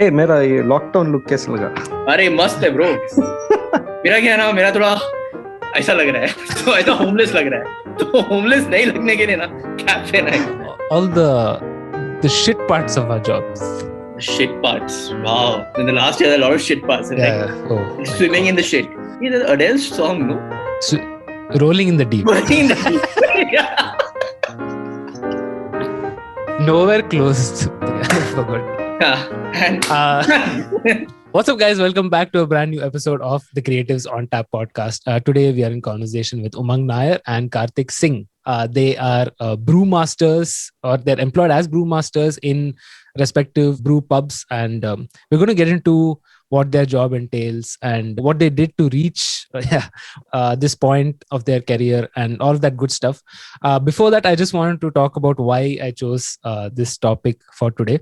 ए मेरा ये lockdown look कैसा लगा? अरे मस्त है ब्रो। मेरा क्या है ना, मेरा थोड़ा ऐसा लग रहा है तो ऐसा होमलेस लग रहा है, तो होमलेस नहीं लगने के लिए ना कैप पहना है। All the shit parts of our jobs. Shit parts. Wow. In the last year, a lot of shit parts. Yeah. Like swimming in the shit. It's an Adele's song, no? So, rolling in the deep. Rolling in the deep. Yeah. Nowhere close. I forgot. What's up, guys? Welcome back to a brand new episode of the Creatives on Tap podcast. Today, we are in conversation with Umang Nair and Karthik Singh. They are brewmasters, or they're employed as brewmasters in respective brew pubs, and we're going to get into what their job entails and what they did to reach this point of their career and all of that good stuff. Before that, I just wanted to talk about why I chose this topic for today.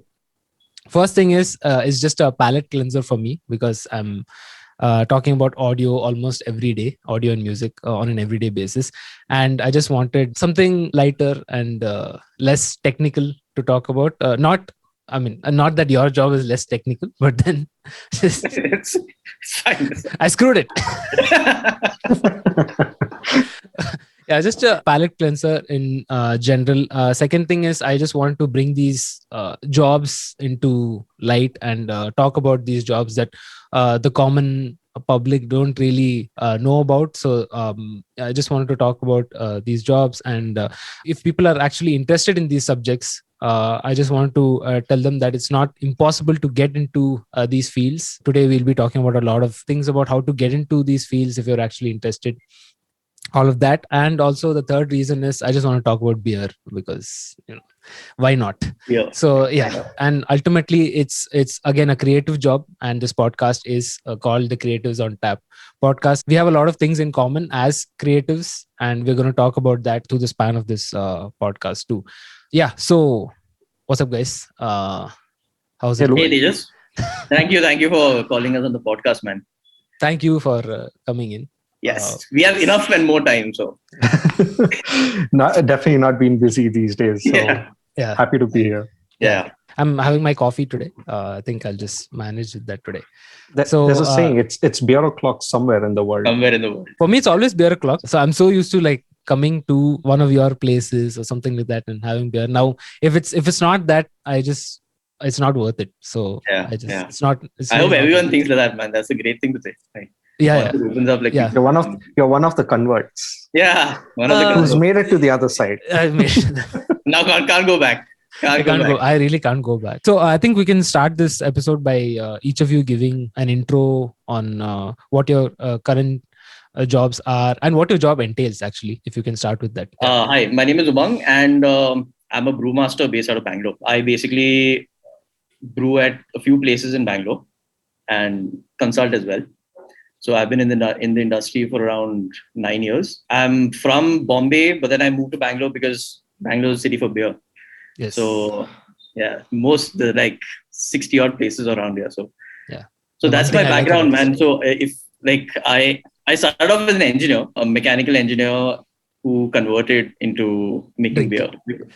First thing is just a palate cleanser for me, because I'm talking about audio almost every day, audio and music on an everyday basis. And I just wanted something lighter and less technical to talk about. Not that your job is less technical, but then it's fine. I screwed it. Yeah, just a palate cleanser in general. Second thing is I just want to bring these jobs into light and talk about these jobs that the common public don't really know about. So I just wanted to talk about these jobs, and if people are actually interested in these subjects, I just want to tell them that it's not impossible to get into these fields. Today, we'll be talking about a lot of things about how to get into these fields if you're actually interested. All of that. And also the third reason is I just want to talk about beer, because why not? Yeah. So yeah, and ultimately it's again a creative job, and this podcast is called the Creatives on Tap podcast. We have a lot of things in common as creatives, and we're going to talk about that through the span of this podcast too. Yeah, so what's up, guys? How's it Hey going? Tejas, thank you for calling us on the podcast, man. Thank you for coming in. Yes, we have enough and more time, so Definitely not being busy these days. So yeah, happy to be here. Yeah. I'm having my coffee today. I think I'll just manage with that today. There's a saying, it's beer o'clock somewhere in the world. Somewhere in the world. For me, it's always beer o'clock. So I'm so used to like coming to one of your places or something like that and having beer. Now, if it's not that, it's not worth it. So it's not. I hope everyone thinks like that, man. That's a great thing to say. Right? Opens up, like, You're one of the converts. Yeah, one of the who's made it to the other side. Now can't go back. I really can't go back. So I think we can start this episode by each of you giving an intro on what your current jobs are and what your job entails, actually, if you can start with that. Hi, my name is Umang, and I'm a brewmaster based out of Bangalore. I basically brew at a few places in Bangalore and consult as well. So I've been in the industry for around 9 years. I'm from Bombay, but then I moved to Bangalore because Bangalore is a city for beer. Yes. So yeah, most the like 60 odd places around here. So yeah. So that's my background, man. So if like I started off as an engineer, a mechanical engineer who converted into making beer,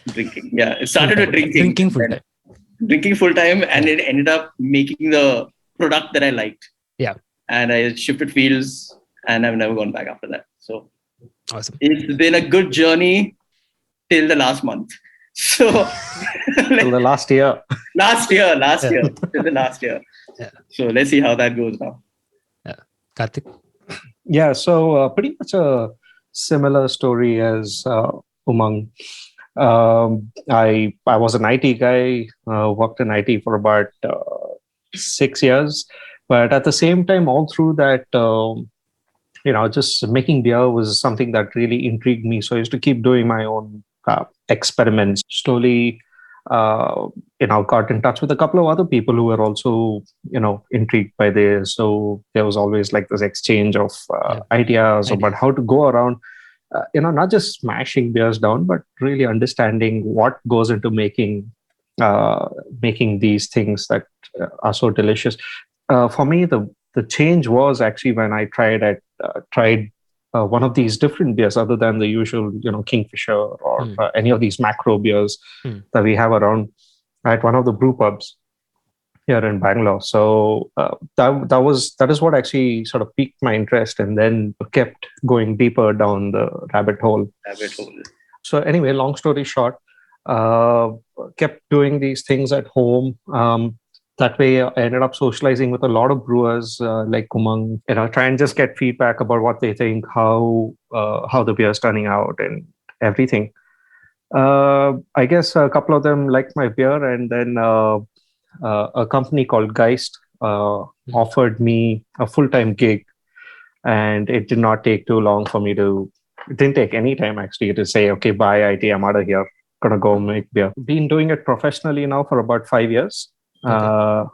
drinking. Yeah, it started with drinking full time, and it ended up making the product that I liked. Yeah. And I shifted fields, and I've never gone back after that. So awesome. It's been a good journey till the last month. So till the last year. Till the last year. Yeah. So let's see how that goes now. Yeah. Karthik? Yeah, so pretty much a similar story as Umang. I was an IT guy, worked in IT for about 6 years. But at the same time, all through that, just making beer was something that really intrigued me. So I used to keep doing my own experiments. Slowly, got in touch with a couple of other people who were also, intrigued by this. So there was always like this exchange of ideas about how to go around, not just smashing beers down, but really understanding what goes into making these things that are so delicious. For me, the change was actually when I tried one of these different beers other than the usual, Kingfisher or any of these macro beers that we have around at one of the brew pubs. here in Bangalore. So that is what actually sort of piqued my interest, and then kept going deeper down the rabbit hole. So anyway, long story short, uh, kept doing these things at home. That way, I ended up socializing with a lot of brewers like Umang. Try and just get feedback about what they think, how the beer is turning out, and everything. I guess a couple of them liked my beer, and then a company called Geist offered me a full-time gig, and it did not take too long for me to. It didn't take any time actually to say, okay, bye, IT, I'm out of here. Gonna go make beer. Been doing it professionally now for about 5 years. Okay.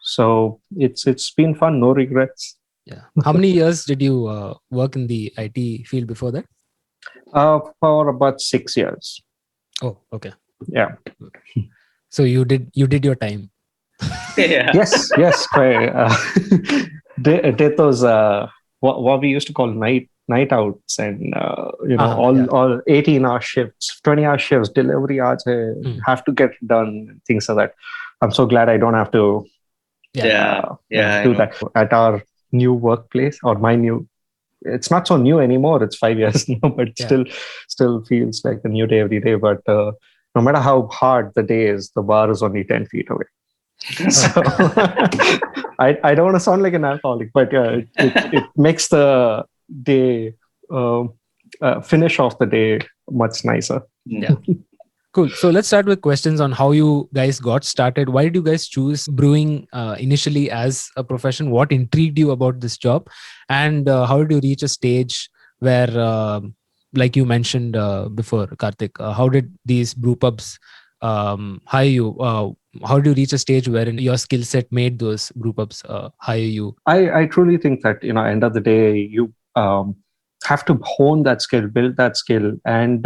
So it's been fun, no regrets. Yeah. How many years did you work in the IT field before that? For about 6 years. Oh, okay. Yeah. So you did your time. Yeah. Yes. Did those what we used to call night outs, and all 18-hour shifts, 20-hour shifts, delivery hours, have to get done, things like that. I'm so glad I don't have to do that at our new workplace, or my new. It's not so new anymore. It's 5 years now, but still feels like a new day every day. But no matter how hard the day is, the bar is only 10 feet away. So I don't want to sound like an alcoholic, but it makes the day finish off the day much nicer. Yeah. Cool. So let's start with questions on how you guys got started. Why did you guys choose brewing initially as a profession? What intrigued you about this job? And how did you reach a stage where, like you mentioned before, Karthik, how did these brewpubs hire you? How did you reach a stage wherein your skill set made those brewpubs hire you? I truly think that, end of the day, you have to hone that skill, build that skill. And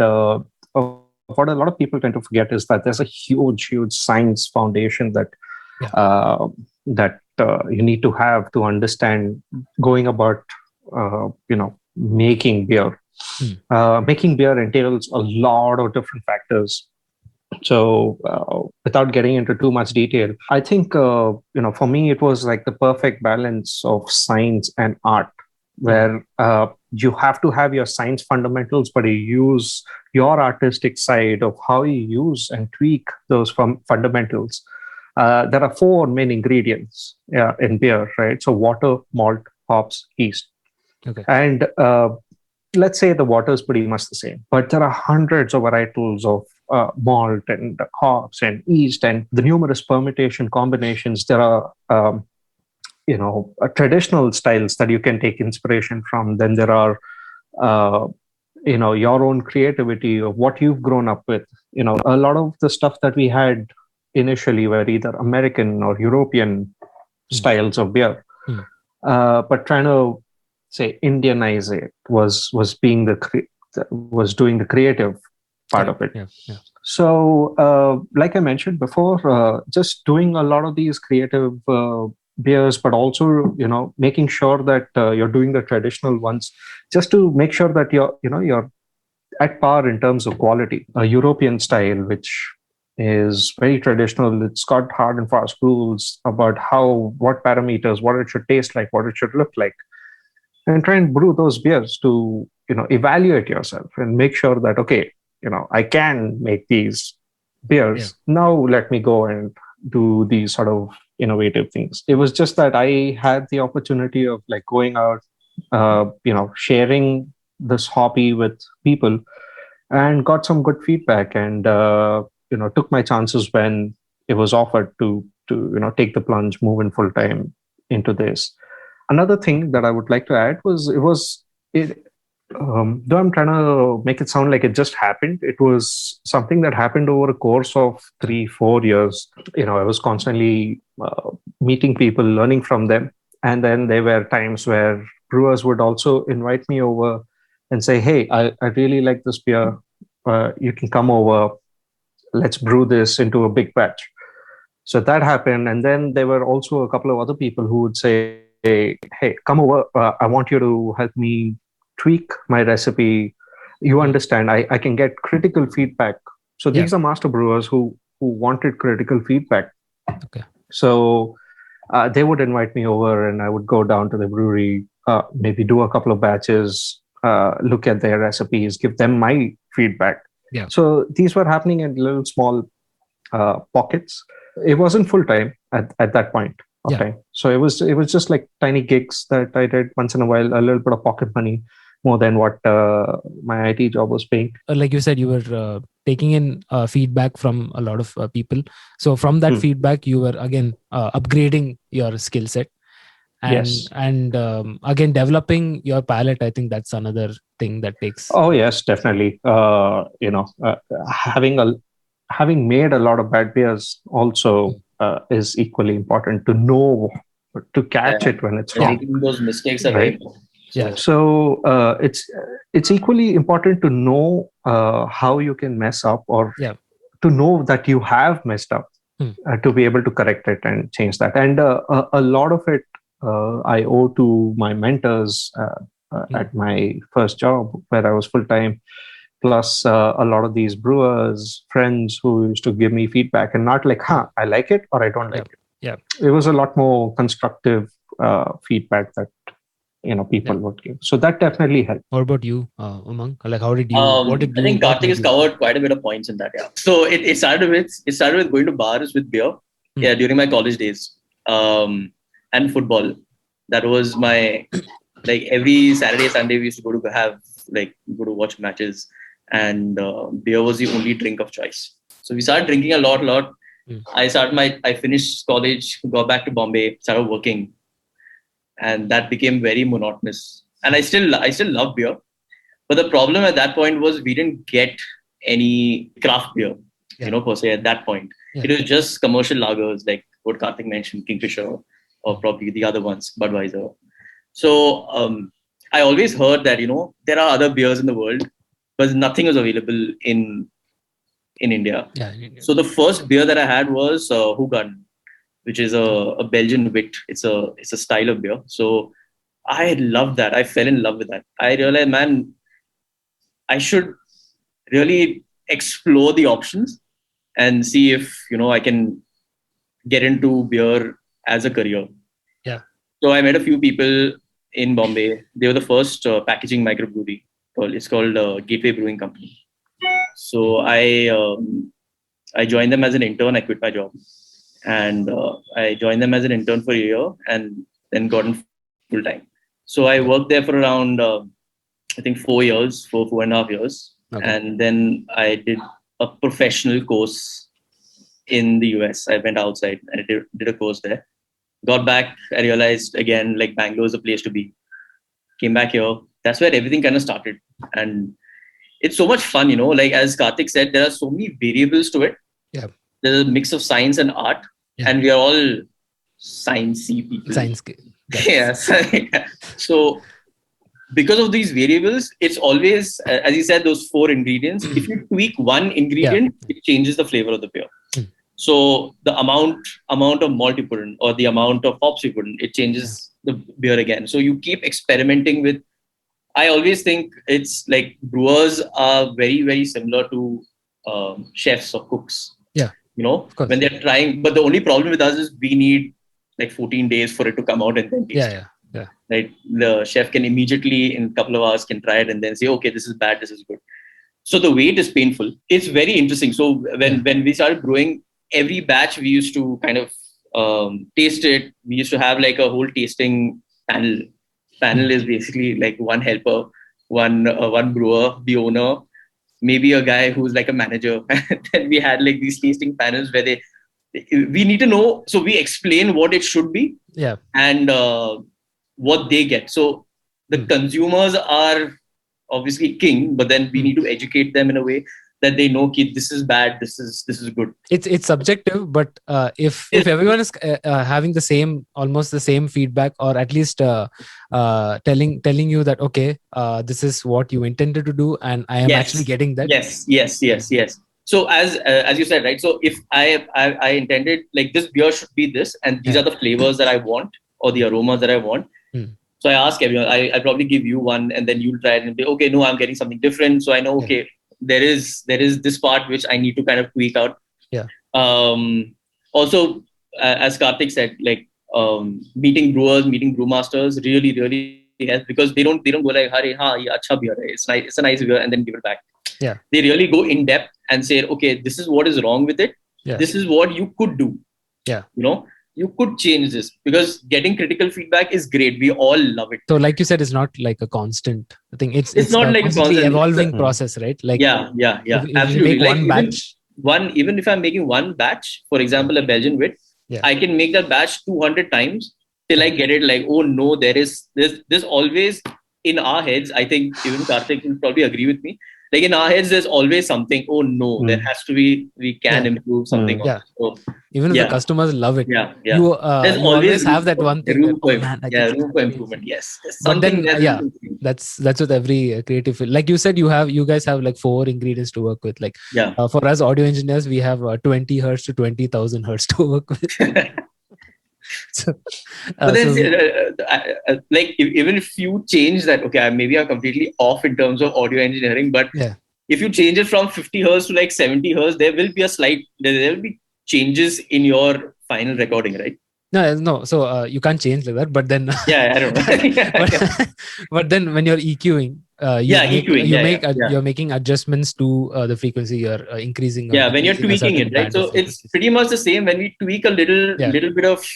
what a lot of people tend to forget is that there's a huge science foundation that you need to have to understand going about making beer. Making beer entails a lot of different factors. So without getting into too much detail, I think for me it was like the perfect balance of science and art, where you have to have your science fundamentals, but you use your artistic side of how you use and tweak those fundamentals. There are 4 main ingredients in beer, right? So water, malt, hops, yeast. Okay. And let's say the water is pretty much the same, but there are hundreds of varietals of malt and hops and yeast, and the numerous permutation combinations. There are traditional styles that you can take inspiration from. Then there are your own creativity of what you've grown up with. A lot of the stuff that we had initially were either American or European styles of beer, but trying to say Indianize it was doing the creative part of it. So like I mentioned before, just doing a lot of these creative beers, but also making sure that you're doing the traditional ones, just to make sure that you're at par in terms of quality. A European style, which is very traditional, it's got hard and fast rules about what parameters, what it should taste like, what it should look like, and try and brew those beers to evaluate yourself and make sure that, okay, I can make these beers. Now let me go and do these sort of innovative things. It was just that I had the opportunity of like going out, sharing this hobby with people, and got some good feedback, and took my chances when it was offered to take the plunge, move in full time into this. Another thing that I would like to add was though I'm trying to make it sound like it just happened, it was something that happened over a course of 3-4 years. I was constantly meeting people, learning from them. And then there were times where brewers would also invite me over and say, hey, I really like this beer. You can come over. Let's brew this into a big batch. So that happened. And then there were also a couple of other people who would say, hey, come over. I want you to help me tweak my recipe. You understand, I can get critical feedback. So these are master brewers who wanted critical feedback. Okay. So they would invite me over, and I would go down to the brewery, maybe do a couple of batches, look at their recipes, give them my feedback. Yeah. So these were happening in little small pockets. It wasn't full time at that point of Yeah. time. So it was just like tiny gigs that I did once in a while, a little bit of pocket money, more than what my IT job was paying. Like you said, you were taking in feedback from a lot of people. So from that feedback, you were again upgrading your skill set, and Yes. again developing your palate. I think that's another thing that takes. Oh yes, definitely. Having made a lot of bad beers also is equally important to know, to catch it when it's wrong. Making those mistakes are very Right. important. Yeah. So it's equally important to know how you can mess up, or Yeah. to know that you have messed up, to be able to correct it and change that. And a lot of it I owe to my mentors at my first job, where I was full time. Plus, a lot of these brewers, friends who used to give me feedback, and not like, I like it or I don't like it. Yeah. It was a lot more constructive feedback that people would give. So that definitely helped. What about you, Umang? Like, how did you? What did I you? think What Karthik made has you? covered quite a bit of points in that. Yeah. So it started with going to bars with beer. Yeah, during my college days, and football. That was my, like, every Saturday, Sunday we used to go to watch matches, and beer was the only drink of choice. So we started drinking a lot. I finished college, got back to Bombay, started working, and that became very monotonous. And I still love beer, but the problem at that point was we didn't get any craft beer, per se at that point. Yeah. It was just commercial lagers like what Karthik mentioned, Kingfisher, or probably the other ones, Budweiser. So I always heard that there are other beers in the world, but nothing was available in India. Yeah. in India. So the first beer that I had was Hugan, which is a Belgian wit. It's a style of beer. So I loved that. I fell in love with that. I realized, man, I should really explore the options and see if I can get into beer as a career. Yeah. So I met a few people in Bombay. They were the first packaging microbrewery. It's called Gateway Brewing Company. So I joined them as an intern. I quit my job, and I joined them as an intern for a year, and then got in full time. So I worked there for around I think 4.5 years. Okay. And then I did a professional course in the US. I went outside and I did a course there. Got back, I realized again, like, Bangalore is a place to be. Came back here. That's where everything kind of started. And it's so much fun, like as Karthik said, there are so many variables to it. Yeah. There's a mix of science and art. Yeah. And we are all sciencey people. Science. Yes. So because of these variables, it's always, as you said, those 4 ingredients. If you tweak one ingredient, it changes the flavor of the beer. So the amount of malt you put in, or the amount of hops you put in, it changes the beer again. So you keep experimenting with. I always think it's like brewers are very, very similar to chefs or cooks. Yeah. When they're trying. But the only problem with us is we need like 14 days for it to come out and then taste it. Yeah. Right, the chef can immediately in a couple of hours can try it and then say, okay, this is bad, this is good. So the wait is painful. It's very interesting. So when we started brewing, every batch we used to kind of taste it. We used to have like a whole tasting panel. Panel is basically like one helper, one brewer, the owner, maybe a guy who's like a manager. Then we had like these tasting panels where we need to know. So we explain what it should be. Yeah. And what they get. So the consumers are obviously king, but then we need to educate them in a way that they know, kid, this is bad, this is good. It's subjective, but if everyone is having almost the same feedback, or at least telling you that, okay, this is what you intended to do, and I am actually getting that. Yes. So as you said, right? So if I intended like this beer should be this, and these are the flavors that I want, or the aromas that I want. So I ask everyone. I probably give you one, and then you'll try it and be okay. No, I'm getting something different. So I know, okay, there is this part which I need to kind of tweak out. Yeah. Also, as Karthik said, like meeting brewers, meeting brewmasters really helps, because they don't go like, "Hare, ha, ye acha beer hai. It's a nice beer," and then give it back. Yeah. They really go in depth and say, "Okay, this is what is wrong with it. Yeah. This is what you could do. Yeah. You could change this," because getting critical feedback is great. We all love it. So, like you said, it's not like a constant thing. It's not a like a constantly constant, evolving process, right? Like yeah, if you absolutely. make Like one batch, even if I'm making one batch, for example, a Belgian wit, Yeah. I can make that batch 200 times till I get it. Like, oh no, there's always in our heads. I think even Karthik will probably agree with me. Like in our heads, there's always something. Oh no, there has to be. We can Yeah. improve something. Yeah. So, even if the customers love it, yeah. you There's always have that one thing. room for, I yeah, can room for improvement. Yes. There's But something then, there. that's with every creative field. Like you said, you guys have like 4 ingredients to work with. Like Yeah. For us audio engineers, we have 20 hertz to 20,000 hertz to work with. So, But then, so like, even if you change that, okay, maybe I'm completely off in terms of audio engineering, but yeah, if you change it from 50 hertz to like 70 hertz, there will be there will be changes in your final recording, right? no. So you can't change like that. But then, Yeah, I don't know. but then when you're EQing, you're making adjustments to the frequency. You're increasing. Yeah, when you're tweaking it, right? So it's pretty much the same when we tweak a little bit of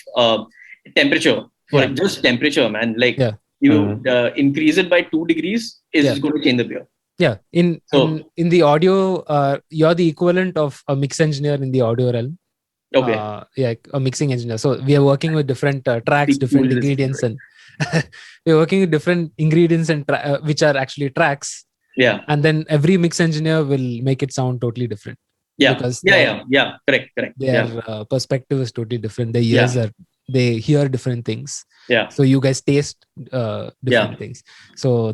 temperature, for just temperature, man. Like you increase it by 2 degrees, is going to change the beer. Yeah, in the audio, you're the equivalent of a mix engineer in the audio realm. Okay. A mixing engineer. So we are working with different tracks, different ingredients, and we're working with different ingredients and which are actually tracks. Yeah. And then every mix engineer will make it sound totally different. Yeah. Because Correct. Their perspective is totally different. Their ears they hear different things. Yeah. So you guys taste different things. So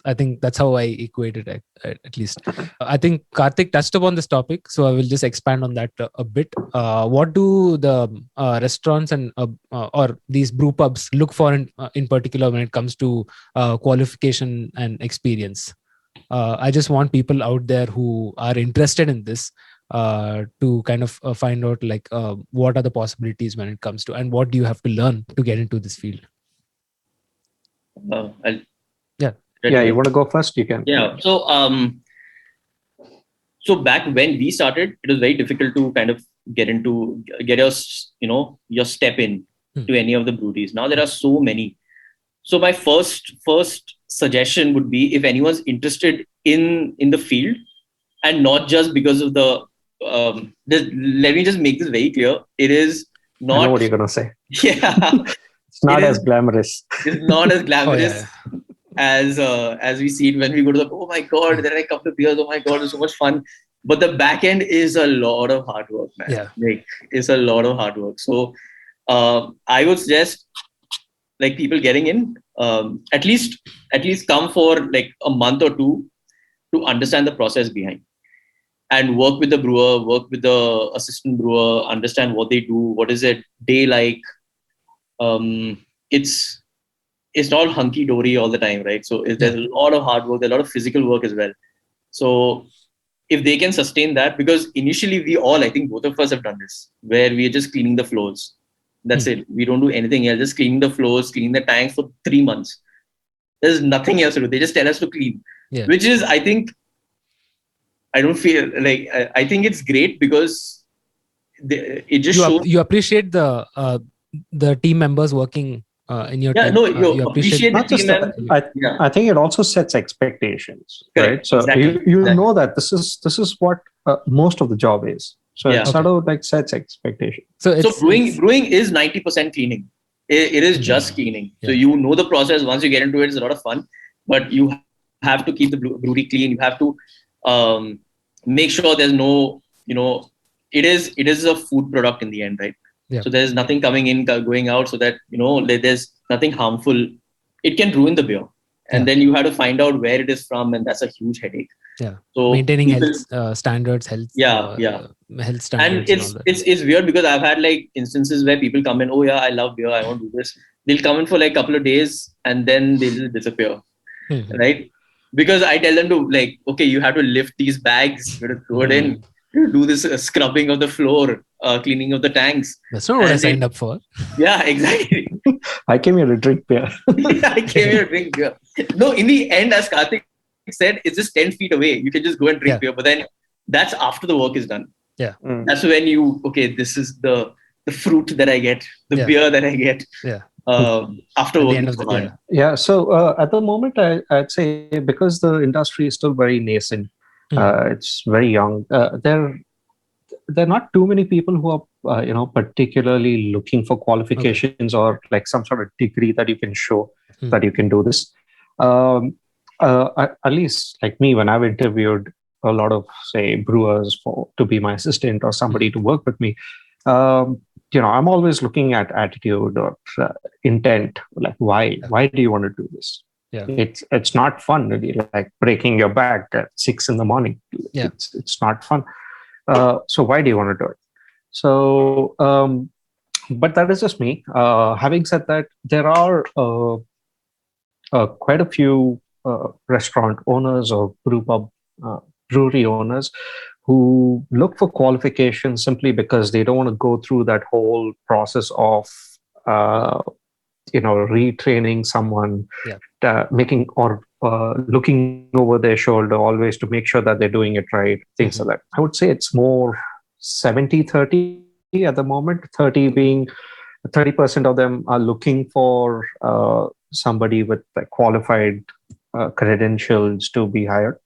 I think that's how I equate it at least. I think Karthik touched upon this topic, so I will just expand on that a bit. What do the restaurants and or these brew pubs look for in particular when it comes to qualification and experience? I just want people out there who are interested in this to kind of find out like what are the possibilities when it comes to, and what do you have to learn to get into this field. You want to go first? You can. So back when we started, it was very difficult to kind of get your step in to any of the breweries. Now there are so many. So my first suggestion would be, if anyone's interested in the field, and not just because of let me just make this very clear. It is not. I know what you're gonna say. Yeah, it's not as glamorous. It's not as glamorous as we see it when we go to oh my god, there are a couple of beers. Oh my god, it's so much fun. But the back end is a lot of hard work, man. Yeah, like it's a lot of hard work. So I would suggest like people getting in, at least come for like a month or two to understand the process behind, and work with the brewer, work with the assistant brewer, understand what they do, what is it day like. It's not hunky dory all the time, right? So there's a lot of hard work, there's a lot of physical work as well. So if they can sustain that, because initially I think both of us have done this, where we are just cleaning the floors. That's it. We don't do anything else, just cleaning the floors, cleaning the tanks for 3 months. There's nothing else to do. They just tell us to clean, which is, I think, I don't feel like, I think it's great because it just shows. You appreciate the team members working in your team. No, you appreciate the team members. I think it also sets expectations, right? So exactly. you know that this is what most of the job is. So it sort of like sets expectations. So brewing is 90% cleaning. It is just cleaning. So you know the process. Once you get into it, it's a lot of fun. But you have to keep the brewery clean. You have to make sure there's no, it is a food product in the end, right? Yeah. So there's nothing coming in, going out, so that, there's nothing harmful. It can ruin the beer. And then you have to find out where it is from, and that's a huge headache. Yeah. So maintaining health standards, health standards. And it's weird because I've had like instances where people come in, oh yeah, I love beer, I want to do this. They'll come in for like a couple of days and then they'll just disappear. Right? Because I tell them to like, okay, you have to lift these bags, you have to throw it in. to do this scrubbing of the floor, cleaning of the tanks. That's not what I And signed up for. Yeah, exactly. I came here to drink beer. I came here to drink beer. No, in the end, as Karthik said, it's just 10 feet away. You can just go and drink beer. But then that's after the work is done. Yeah. That's when this is the fruit that I get, the beer that I get. Yeah. After working so hard. Yeah. So at the moment, I'd say because the industry is still very nascent, it's very young. There are not too many people who are particularly looking for qualifications or like some sort of degree that you can show that you can do this. At least like me, when I've interviewed a lot of say brewers to be my assistant or somebody to work with me, I'm always looking at attitude or intent. Like why do you want to do this? Yeah. It's not fun really, like breaking your back at 6 a.m. Yeah. It's not fun. So why do you want to do it? So, but that is just me. Having said that, there are quite a few restaurant owners or brewery owners who look for qualifications simply because they don't want to go through that whole process of retraining someone, making or looking over their shoulder always to make sure that they're doing it right, things like that. I would say it's more 70-30 at the moment, 30% of them are looking for somebody with qualified credentials to be hired.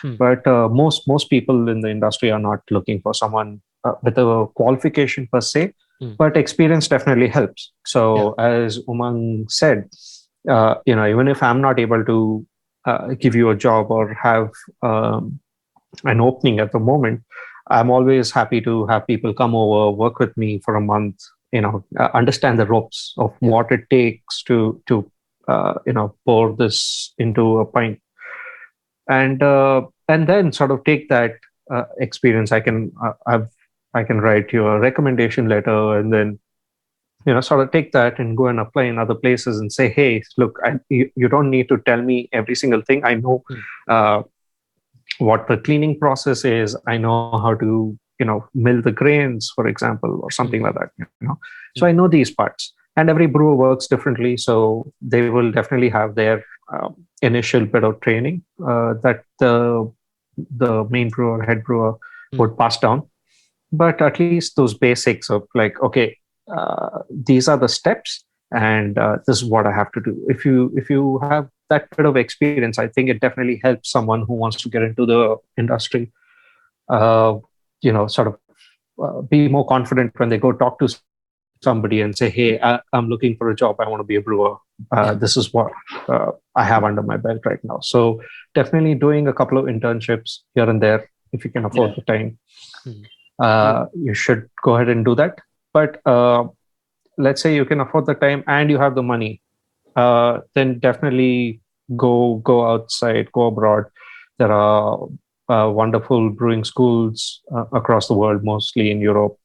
But most people in the industry are not looking for someone with a qualification per se, but experience definitely helps. So as Umang said, even if I'm not able to give you a job or have an opening at the moment, I'm always happy to have people come over, work with me for a month, understand the ropes of what it takes to pour this into a pint. And then sort of take that experience. I can write you a recommendation letter, and then sort of take that and go and apply in other places and say, hey, look, you don't need to tell me every single thing. I know what the cleaning process is. I know how to mill the grains, for example, or something like that. So I know these parts, and every brewer works differently. So they will definitely have their initial bit of training that the main brewer, head brewer would pass down. But at least those basics of like, okay, these are the steps, and this is what I have to do. If you have that bit of experience, I think it definitely helps someone who wants to get into the industry. Sort of be more confident when they go talk to somebody and say, hey, I'm looking for a job. I want to be a brewer. This is what I have under my belt right now. So definitely doing a couple of internships here and there, if you can afford the time, you should go ahead and do that. But let's say you can afford the time and you have the money, then definitely go outside, go abroad. There are wonderful brewing schools across the world, mostly in Europe.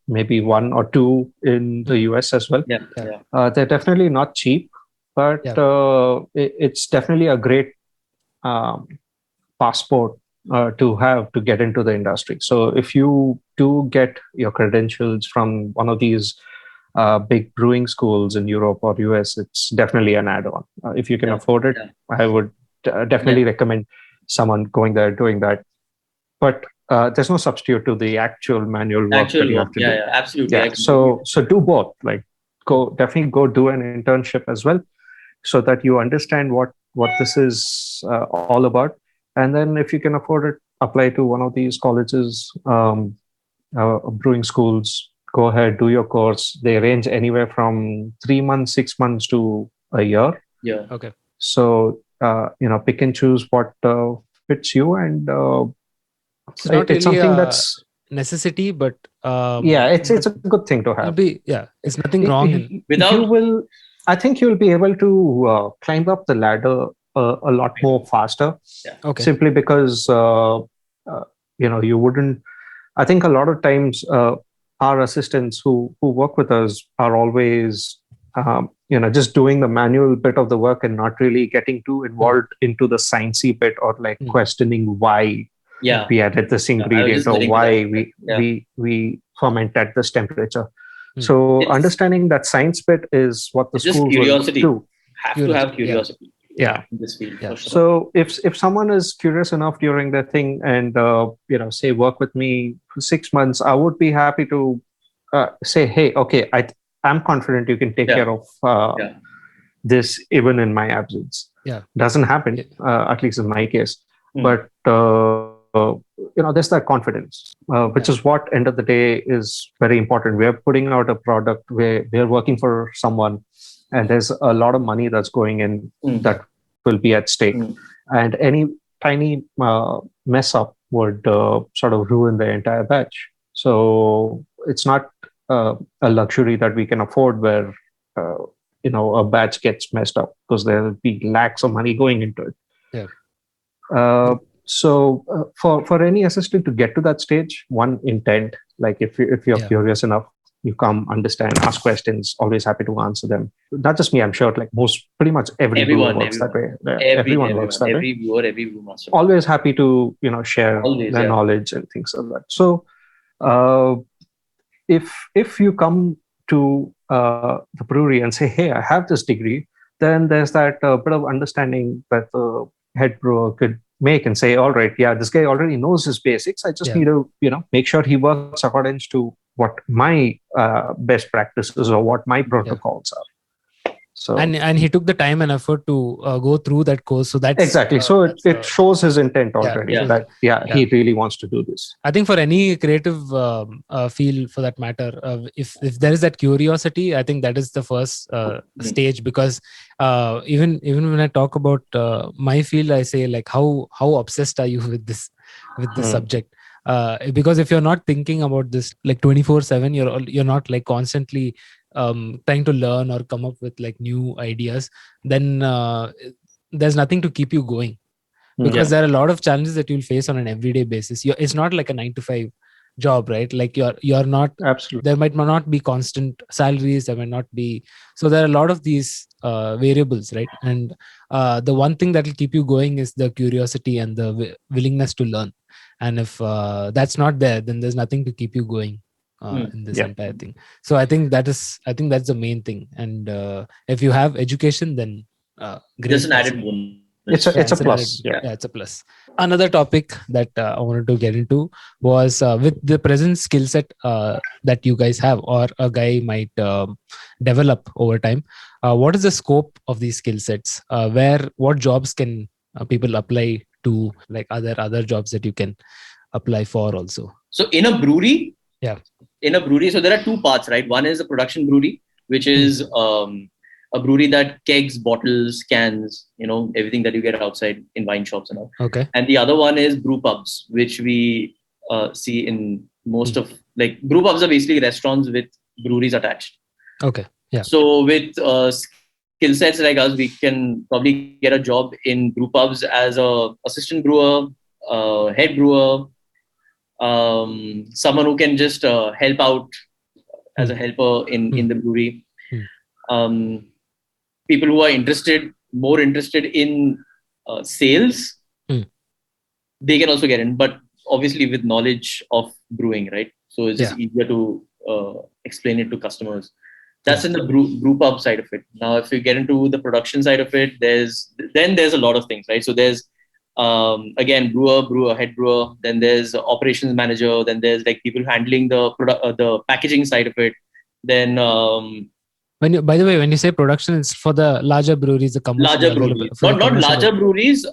Maybe one or two in the US as well. They're definitely not cheap, but it's definitely a great passport to have to get into the industry. So if you do get your credentials from one of these big brewing schools in Europe or US, it's definitely an add-on. If you can afford it, I would definitely recommend someone going there, doing that. But there's no substitute to the actual manual work that you have to do. Yeah, absolutely. Yeah. So do both. Like definitely go do an internship as well, so that you understand what this is all about. And then if you can afford it, apply to one of these colleges, brewing schools. Go ahead, do your course. They range anywhere from 3 months, 6 months to a year. Yeah. Okay. So pick and choose what fits you, and it's not it's really something a that's necessity, but it's a good thing to have. It's nothing wrong in without. I think you'll be able to climb up the ladder a lot more faster. Okay. Simply because you wouldn't. I think a lot of times our assistants who work with us are always just doing the manual bit of the work and not really getting too involved into the sciencey bit or like questioning why Yeah. we added this I was ingredient, just or getting to why that. Yeah. we ferment at this temperature. Hmm. So It's understanding that science bit is what the it's just schools will curiosity. do. Have to have curiosity Yeah. in this field Yeah. for sure. So if someone is curious enough during the thing and say work with me for 6 months, I would be happy to say, hey, okay, I'm confident you can take Yeah. care of Yeah. this even in my absence. Yeah. Doesn't happen, Yeah. at least in my case. Hmm. But there's that confidence, which is what end of the day is very important. We are putting out a product where we are working for someone, and there's a lot of money that's going in Hmm. that will be at stake. Hmm. And any tiny mess up would sort of ruin the entire batch. So it's not a luxury that we can afford where a batch gets messed up, because there'll be lakhs of money going into it. Yeah. For any assistant to get to that stage, one, intent. Like if you're curious enough, you come, understand, ask questions, always happy to answer them. Not just me, I'm sure, like pretty much every brewer works that way. Everyone works that way. Every viewer, every brewmaster. Always happy to share Always, their knowledge and things like that. So if you come to the brewery and say, hey, I have this degree, then there's that bit of understanding that the head brewer could make and say, all right, yeah, this guy already knows his basics. I just need to make sure he works according to what my best practices or what my protocols are. So and he took the time and effort to go through that course. So that's exactly. So it shows his intent already that he really wants to do this. I think for any creative field, for that matter, if there is that curiosity, I think that is the first stage. Because even when I talk about my field, I say like how obsessed are you with this subject? Because if you're not thinking about this like 24/7, you're not like constantly trying to learn or come up with like new ideas, then there's nothing to keep you going. Because there are a lot of challenges that you'll face on an everyday basis. It's not like a 9 to 5 job, right? Like you're not, absolutely, there might not be constant salaries, there might not be, so there are a lot of these variables, right? And the one thing that will keep you going is the curiosity and the willingness to learn. And if that's not there, then there's nothing to keep you going in this entire thing. So I think that's the main thing. And if you have education, then great. Just an added bonus. It's a plus. It's a plus. Another topic that I wanted to get into was with the present skill set that you guys have, or a guy might develop over time. What is the scope of these skill sets? What jobs can people apply to, like other jobs that you can apply for also? So in a brewery, so there are two parts, right? One is a production brewery, which is a brewery that kegs, bottles, cans, everything that you get outside in wine shops and all. Okay. And the other one is brewpubs, which we see in most of, like, brewpubs are basically restaurants with breweries attached. Okay. Yeah. So with skill sets like us, we can probably get a job in brewpubs as a assistant brewer, head brewer, someone who can just help out as a helper in the brewery. People who are more interested in sales, they can also get in, but obviously with knowledge of brewing, right? So it's just easier to explain it to customers. That's in the brewpub side of it. Now, if you get into the production side of it, there's a lot of things, right? So there's again, brewer, head brewer. Then there's operations manager. Then there's like people handling the packaging side of it. Then by the way, when you say production, it's for the larger breweries, the commercially available. Not larger breweries.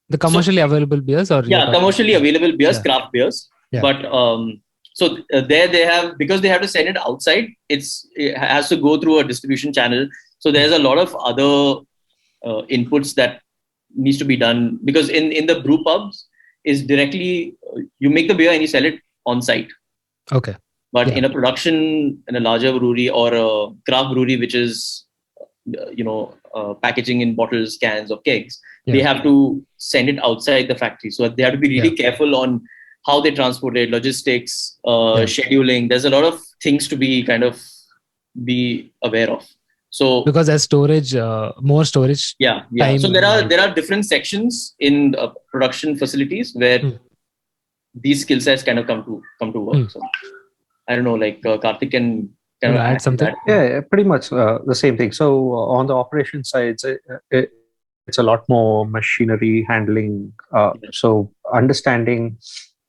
The commercially available beers, or commercially available beers, craft beers. Yeah. But so there they have, because they have to send it outside. It has to go through a distribution channel. So there's a lot of other inputs that needs to be done, because in the brew pubs is directly you make the beer and you sell it on site. Okay. But in a production, in a larger brewery or a craft brewery, which is packaging in bottles, cans, or kegs, they have to send it outside the factory. So they have to be really careful on how they transport it, logistics, scheduling. There's a lot of things to be aware of. So because there's storage, more storage. yeah. time So involved. there are different sections in production facilities where these skill sets kind of come to work. So I don't know, like Karthik can kind of add add to something? that. Yeah, pretty much the same thing. So on the operation side, it's a lot more machinery handling. So understanding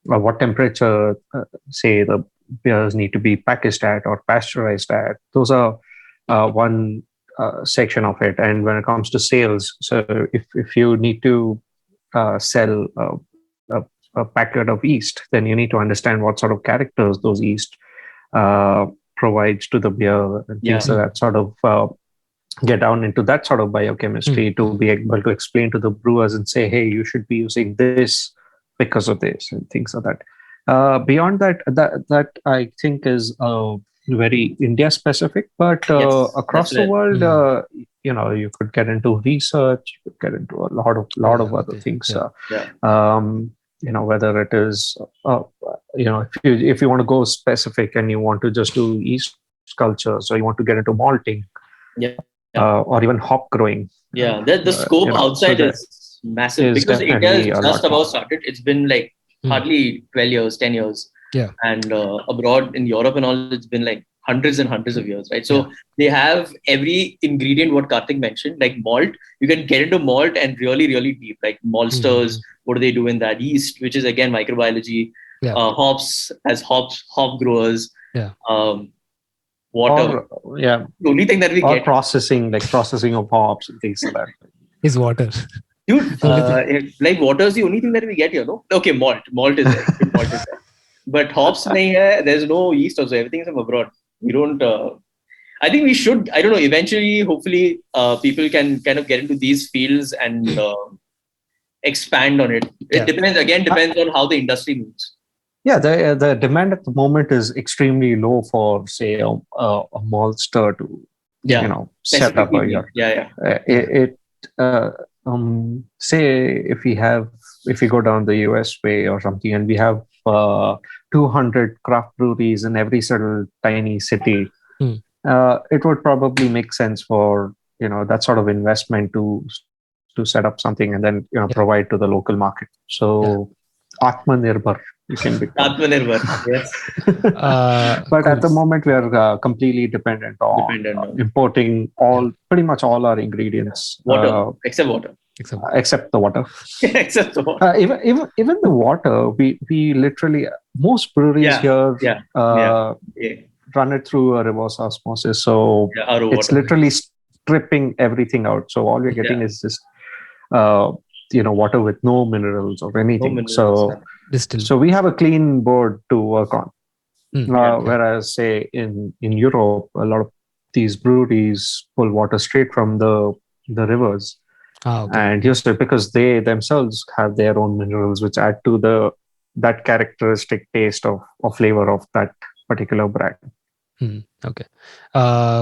what temperature, say, the beers need to be packaged at or pasteurized at. Those are one section of it. And when it comes to sales, so if you need to sell a packet of yeast, then you need to understand what sort of characters those yeast uh, provides to the beer and things like that, sort of get down into that sort of biochemistry to be able to explain to the brewers and say, hey, you should be using this because of this and things like that. Beyond that I think is very India specific, but across the world, you could get into research, you could get into a lot of other things. Whether it is if you want to go specific and you want to just do yeast cultures, or you want to get into malting, or even hop growing. The scope outside so is massive, because India is just about started. It's been like hardly 12 years, 10 years. And abroad in Europe and all, it's been like hundreds and hundreds of years, right? So they have every ingredient what Karthik mentioned, like malt. You can get into malt and really, really deep, like maltsters. What do they do in that? Yeast, which is again microbiology. Hops as hop growers. Water. The only thing that we get processing, like processing of hops and things like that, is water. Dude, like water is the only thing that we get here, no? Okay, malt is there. Malt is there. But hops, there's no yeast also. Everything is from abroad. We don't. I think we should. I don't know. Eventually, hopefully, people can kind of get into these fields and expand on it. It depends on how the industry moves. Yeah, the demand at the moment is extremely low for, say, a maltster to set up a year. Say if we go down the US way or something, and we have 200 craft breweries in every little tiny city, it would probably make sense for that sort of investment to set up something and then provide to the local market. So Atmanirbhar, you can become. Atmanirbhar, yes. But at the moment, we are completely dependent on importing pretty much all our ingredients. Water, except water. Except the water. Except the water. Even the water, we literally, most breweries here run it through a reverse osmosis. So it's literally stripping everything out. So all we're getting is just water with no minerals or anything. So we have a clean board to work on. Whereas, say, in Europe, a lot of these breweries pull water straight from the rivers. And just because they themselves have their own minerals, which add to that characteristic taste of flavor of that particular brand. Okay.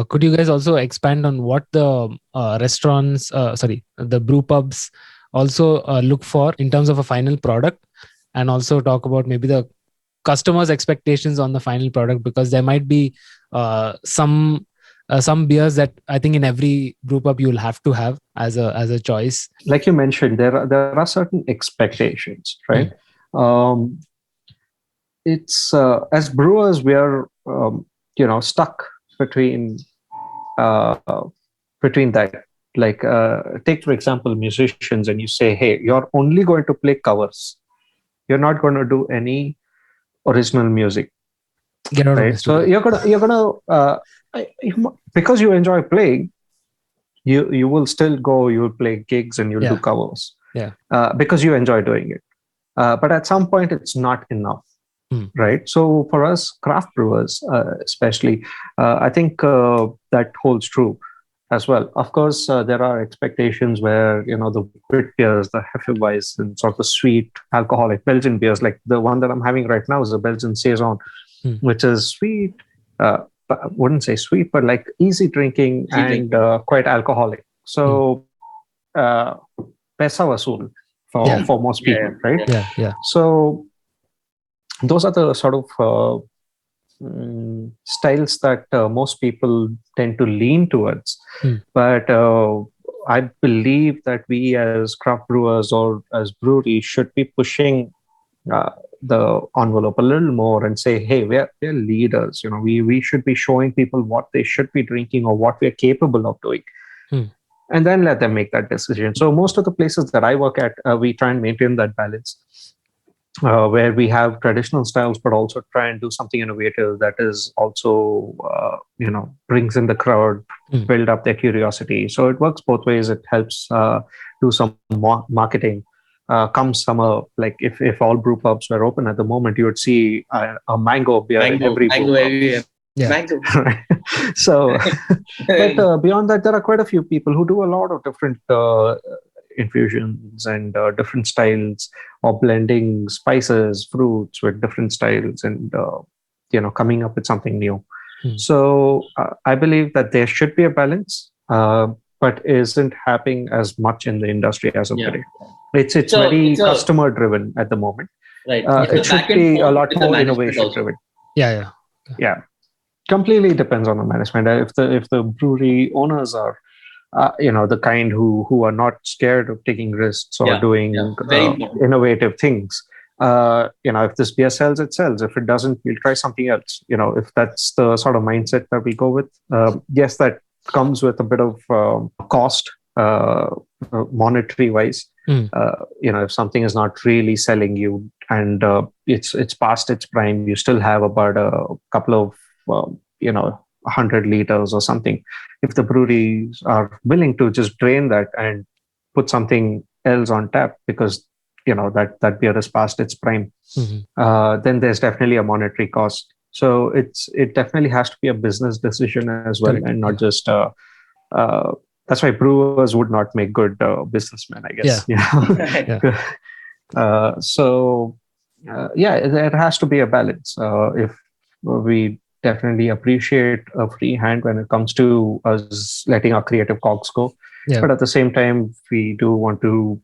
Could you guys also expand on what the restaurants, the brew pubs also look for in terms of a final product, and also talk about maybe the customers' expectations on the final product, because there might be some beers that I think in every brew pub you'll have to have as a choice. Like you mentioned, there are certain expectations, right? It's as brewers, we are stuck between that. Like take for example musicians, and you say, hey, you're only going to play covers. You're not going to do any original music. Right? So you're gonna because you enjoy playing, you will still go. You will play gigs and you'll do covers. Because you enjoy doing it. But at some point, it's not enough. Right. So for us craft brewers, especially, I think that holds true as well. Of course, there are expectations where the wheat beers, the Hefeweizen, and sort of sweet alcoholic Belgian beers, like the one that I'm having right now is a Belgian saison, which is sweet. I wouldn't say sweet, but like easy drinking and quite alcoholic. So Pesa Vasool for most people, right? Yeah. So those are the sort of styles that most people tend to lean towards. Hmm. But I believe that we as craft brewers or as breweries should be pushing uh, the envelope a little more and say, hey, we're leaders. We should be showing people what they should be drinking or what we're capable of doing. Hmm. And then let them make that decision. So most of the places that I work at, we try and maintain that balance. Where we have traditional styles, but also try and do something innovative that is also, brings in the crowd, build up their curiosity. So it works both ways. It helps do some marketing. Come summer, like if all brew pubs were open at the moment, you would see a mango beer in every brew pub. Yeah. Mango. So, but beyond that, there are quite a few people who do a lot of different infusions and different styles, or blending spices, fruits with different styles, and coming up with something new. So I believe that there should be a balance, but isn't happening as much in the industry as of today. It's very customer driven at the moment. Right. It should be a lot more innovation driven. Yeah. Completely depends on the management. If the brewery owners are the kind who are not scared of taking risks or doing innovative things. If this beer sells, it sells. If it doesn't, we'll try something else. If that's the sort of mindset that we go with, yes, that comes with a bit of cost, monetary wise. If something is not really selling you and it's past its prime, you still have about a couple of 100 liters or something. If the breweries are willing to just drain that and put something else on tap because that beer is past its prime, then there's definitely a monetary cost. So it definitely has to be a business decision as well. Correct. And not just that's why brewers would not make good businessmen, I guess. There has to be a balance. If we definitely appreciate a free hand when it comes to us letting our creative cogs go. But at the same time, we do want to,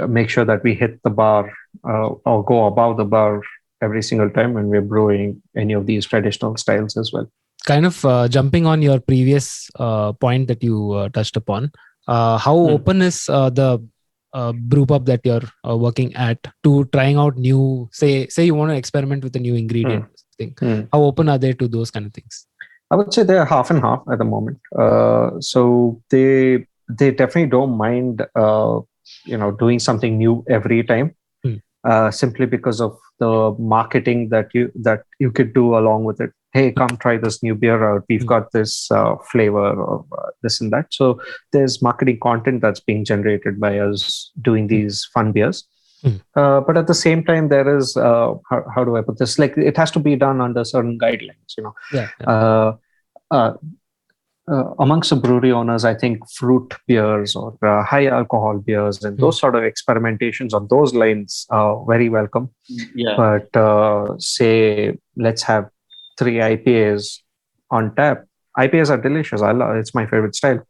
make sure that we hit the bar or go above the bar every single time when we're brewing any of these traditional styles as well. Kind of jumping on your previous point that you touched upon, how open is the brewpub that you're working at to trying out new, say you want to experiment with a new ingredient? How open are they to those kind of things? I would say they're half and half at the moment. So they definitely don't mind doing something new every time, simply because of the marketing that you could do along with it. Hey, come try this new beer out. We've got this flavor or this and that. So there's marketing content that's being generated by us doing these fun beers. But at the same time, there is how do I put this? Like, it has to be done under certain guidelines. Amongst the brewery owners, I think fruit beers or high alcohol beers and those sort of experimentations on those lines are very welcome. But say let's have 3 IPAs on tap. IPAs are delicious. It's my favorite style,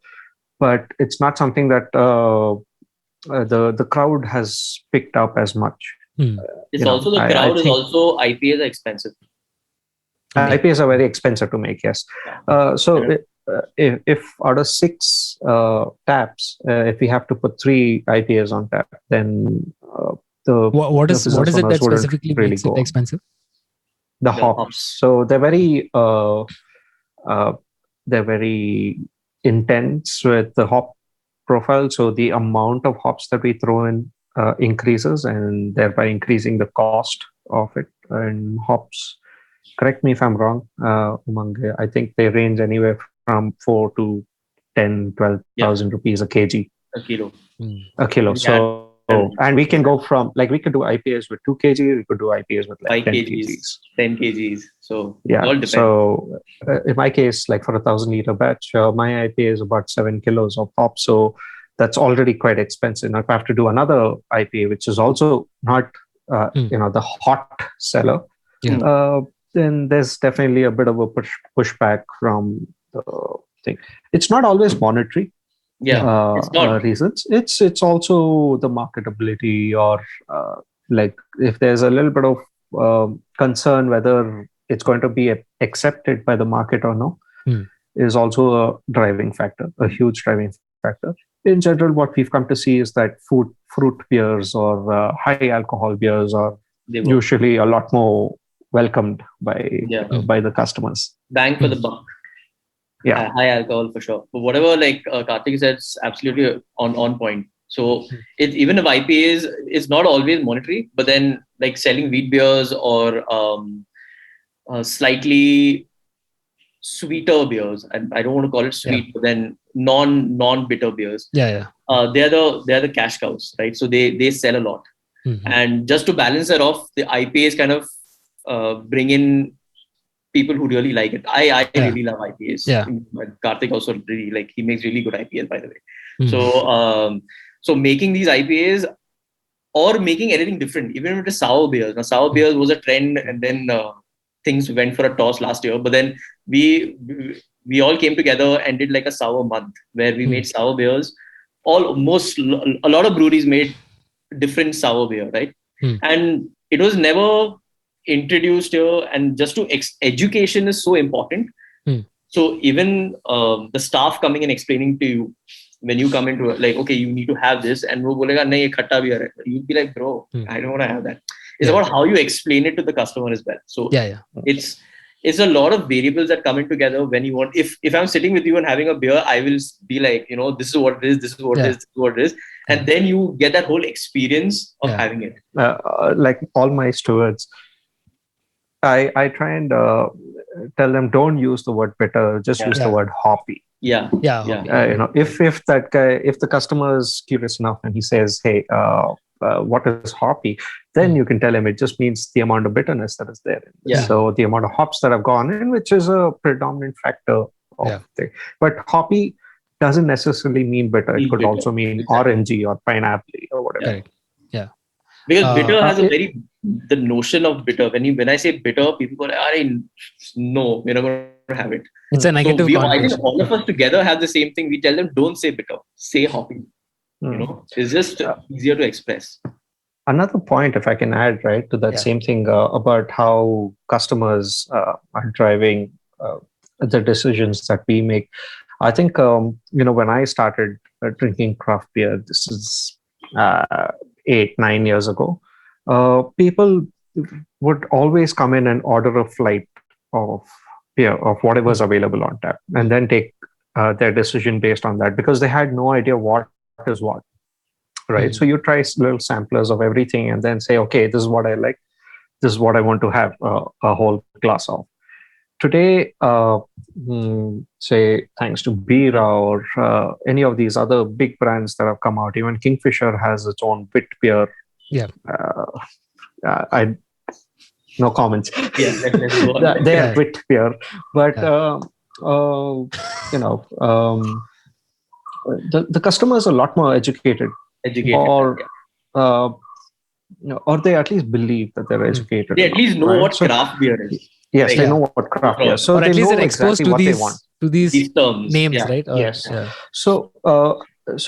but it's not something that the crowd has picked up as much. It's also the crowd is also IPAs are expensive. IPAs are very expensive to make. Yes. If out of 6 taps, if we have to put 3 IPAs on tap, then what is it that specifically really makes it expensive? The hops. So they're very intense with the hop profile. So the amount of hops that we throw in increases, and thereby increasing the cost of it. And hops, correct me if I'm wrong, Umang, I think they range anywhere from 4 to 10, 12,000 rupees a kg. A kilo. A kilo. So, and we can go from, like, we could do IPAs with 2 kg, we could do IPAs with like 10 kgs. 10 kgs. So, yeah. All depends. So, in my case, like for a 1,000-liter batch, my IPA is about 7 kilos of hops. So, that's already quite expensive. Now, if I have to do another IPA, which is also not, the hot seller, then there's definitely a bit of a pushback from the thing. It's not always monetary. It's not. Reasons. It's also the marketability, or like if there's a little bit of concern whether it's going to be accepted by the market or no Hmm. is also a driving factor, a huge driving factor. In general, what we've come to see is that fruit beers or high alcohol beers are They work. usually a lot more welcomed by Yeah. by the customers. Bang for the buck. Yeah. High alcohol for sure. But whatever like Karthik said, it's absolutely on point. So even if IPA is not always monetary, but then like selling wheat beers or slightly sweeter beers, and I don't want to call it sweet, but then non bitter beers. Yeah. They're the cash cows, right? So they sell a lot. And just to balance that off, the IPAs kind of bring in people who really like it. I really love IPAs. Yeah. Karthik also really like, he makes really good IPAs, by the way. So making these IPAs or making anything different, even if it is sour beers. Now sour beers was a trend, and then things went for a toss last year. But then we all came together and did like a sour month where we made sour beers. A lot of breweries made different sour beer, right? And it was never introduced here, and just to education is so important. So even the staff coming and explaining to you when you come into it, like, okay, you need to have this, and wo bolega nahi ye khatta beer hai. You'd be like, bro, I don't want to have that. It's about how you explain it to the customer as well. So it's a lot of variables that come in together when you want. If I'm sitting with you and having a beer, I will be like, this is what it is, this is what it is, this is what it is. And then you get that whole experience of having it. Like all my stewards, I try and tell them, don't use the word bitter, just use the word hoppy. Yeah. If the customer is curious enough and he says, hey, what is hoppy, then you can tell him it just means the amount of bitterness that is there. So the amount of hops that have gone in, which is a predominant factor of the. But hoppy doesn't necessarily mean bitter. It could also mean orangey or pineapple or whatever. Because bitter has the notion of bitter. When I say bitter, people go, no, we're not going to have it. It's a negative connotation. I think all of us together have the same thing. We tell them, don't say bitter, say hoppy. It's just easier to express. Another point, if I can add, right, to that same thing about how customers are driving the decisions that we make. I think, when I started drinking craft beer, this is 8-9 years ago, people would always come in and order a flight of beer, of whatever's available on tap, and then take their decision based on that, because they had no idea what is what. Right. So you try little samplers of everything and then say, okay, this is what I like. This is what I want to have a whole glass of. Today, say, thanks to Bira or any of these other big brands that have come out, even Kingfisher has its own wit beer. No comments. Let's go on. They are wit beer. But, the customers are a lot more educated. Or they at least believe that they're educated. They at least know what craft beer is. Yes, they know what craft beer is. So or at they least know they're exposed exactly to what they want. These terms. Names, right? Yes. So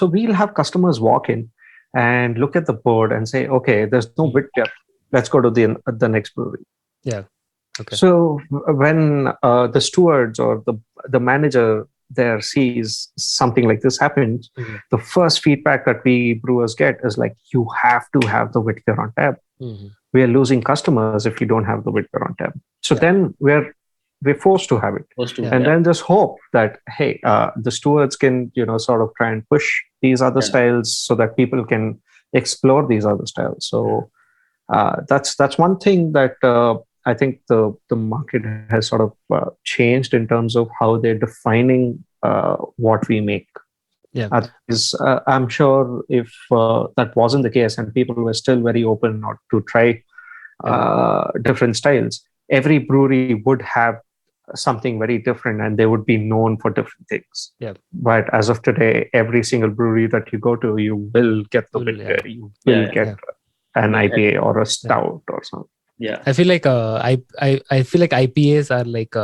we'll have customers walk in and look at the board and say, okay, there's no wit beer. Let's go to the next brewery. Okay. So when the stewards or the manager there sees something like this happens, the first feedback that we brewers get is like, you have to have the wit beer on tap. We are losing customers if you don't have the wit beer on tap. So then we're forced to have it. And then just hope that, hey, the stewards can, sort of try and push these other styles so that people can explore these other styles. So that's one thing that I think the market has sort of changed in terms of how they're defining what we make. I'm sure if that wasn't the case and people were still very open not to try different styles, every brewery would have something very different and they would be known for different things. But as of today, every single brewery that you go to, you will get the wit beer. You will get an IPA or a stout or something. I feel like I feel like IPAs are like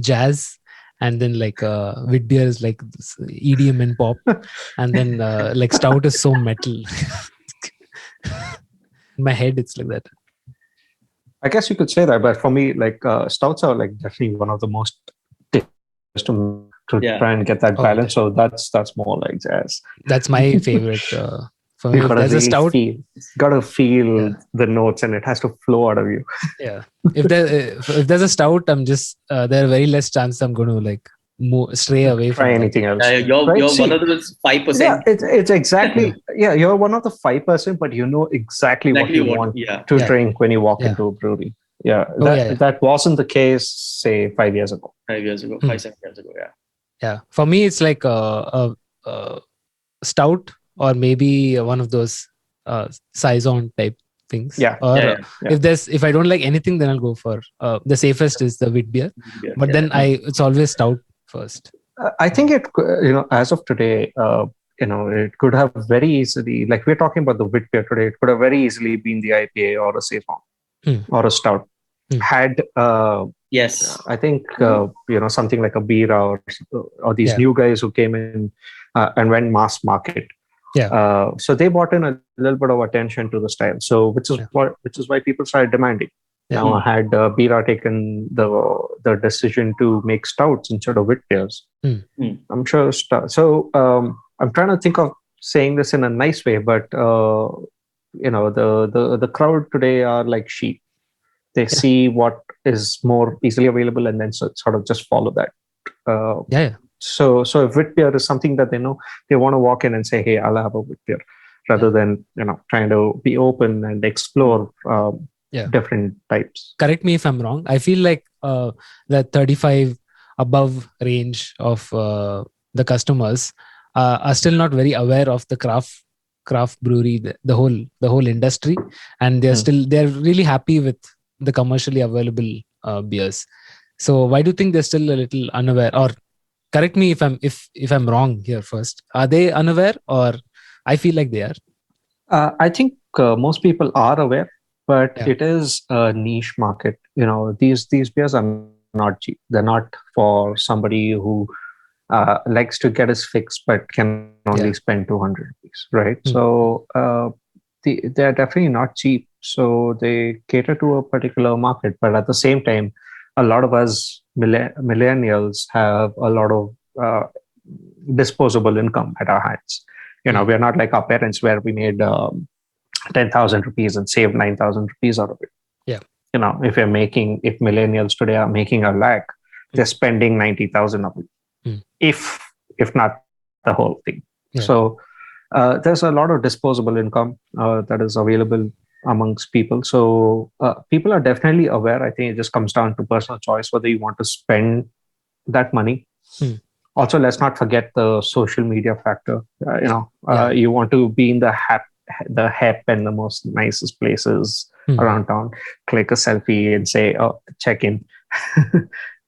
jazz, and then like wit beer is like EDM and pop, and then like stout is so metal. In my head, it's like that. I guess you could say that, but for me, like stouts are like definitely one of the most difficult to Yeah. try and get that Oh, balance. So that's more like jazz. That's my favorite. For me, You if gotta there's a really stout, gotta feel yeah, the notes, and it has to flow out of you. yeah. If there's a stout, I'm just there are very less chance I'm going to like stray away Try from that. anything else, right? You're one See, of those yeah, 5%. it's Yeah, exactly, yeah. You're one of the 5%, but you know exactly what Exactly you what? want Yeah. to yeah, drink when you walk yeah. into a brewery. Yeah, Oh yeah, yeah. that wasn't the case, say 5 years ago. 5 years ago, Hmm. 7 years ago. Yeah. Yeah. For me, it's like a stout or maybe one of those saison type things. Yeah, Or Yeah. yeah. if I don't like anything, then I'll go for the safest is the wheat beer. Yeah. But then it's always stout first. I think as of today, it could have very easily, like we're talking about the wheat beer today, it could have very easily been the IPA or a saison Hmm. or a stout. Hmm. Had Yes. I think something like a Bira or these Yeah. new guys who came in and went mass market. Yeah. So they brought in a little bit of attention to the style. So which is why people started demanding. Yeah. Now, had Bira taken the decision to make stouts instead of wheat beers, I'm sure. I'm trying to think of saying this in a nice way, but the crowd today are like sheep. They see what is more easily available and then sort of just follow that. Yeah. So if wheat beer is something that they know, they want to walk in and say, "Hey, I'll have a wheat beer," rather than trying to be open and explore different types. Correct me if I'm wrong. I feel like the 35 above range of the customers are still not very aware of the craft brewery, the whole industry, and they're really happy with the commercially available beers. So why do you think they're still a little unaware? Or correct me if I'm wrong here first. Are they unaware, or I feel like they are? I think most people are aware, but it is a niche market. These beers are not cheap. They're not for somebody who likes to get his fix but can only spend 200 rupees, right? So they're definitely not cheap. So they cater to a particular market, but at the same time, a lot of us millennials have a lot of disposable income at our hands. We're not like our parents where we made 10,000 rupees and saved 9,000 rupees out of it. Yeah. If millennials today are making a lakh, they're spending 90,000 of it, if not the whole thing. Yeah. So there's a lot of disposable income that is available amongst people. So people are definitely aware. I think it just comes down to personal choice whether you want to spend that money. Also, let's not forget the social media factor. You want to be in the hep and the most nicest places around town. Click a selfie and say, "Oh, check in.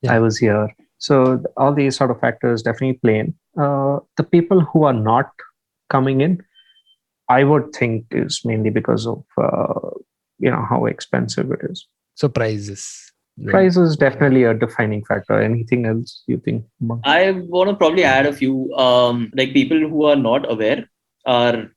I was here." So all these sort of factors definitely play in. The people who are not coming in, I would think, is mainly because of how expensive it is. So prices. Price is definitely a defining factor. Anything else you think? I want to probably add a few. Like people who are not aware are